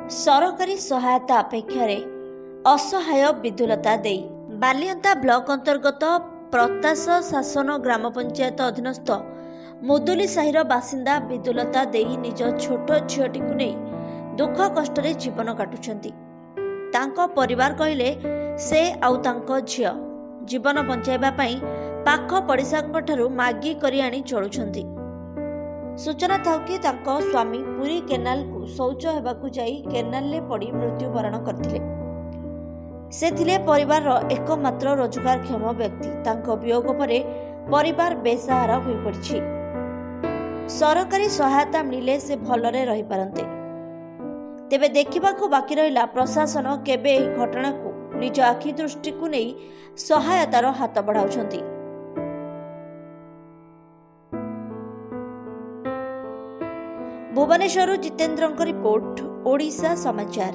सरकारी सहायता अपेक्षा असहाय विदुलता दे बालियंता ब्लॉक अंतर्गत प्रत्याश शासन ग्राम पंचायत अधीनस्थ मुदुली साहिर बासिंदा विदुलता दे निज छोट झीटी को नहीं दुख कष्ट जीवन काटुछंती। तांको परिवार कहले से आउ तांको झियो जीवन बंचाइबा पई पाख पड़िशांक ठारू मागी करी आनी चलुछंती। सूचना था कि तांको स्वामी पुरी केनाल को शौच हेबाकु जाई केनाल ले पड़ी मृत्युवरण करथिले। से थिले परिवार रो एकमात्र रोजगारक्षम व्यक्ति। तांको वियोग परे परिवार बेसहारा होई पड़िछि। सरकारी सहायता मिले से भलरे रही पारंते, तेबे देखिबाकू बाकी रहिला प्रशासन केबे एही घटना को निज आखि दृष्टि को नहीं सहायतार हाथ बढ़ाउछंती। भुवनेश्वर जितेंद्र रिपोर्ट, ओडिशा समाचार।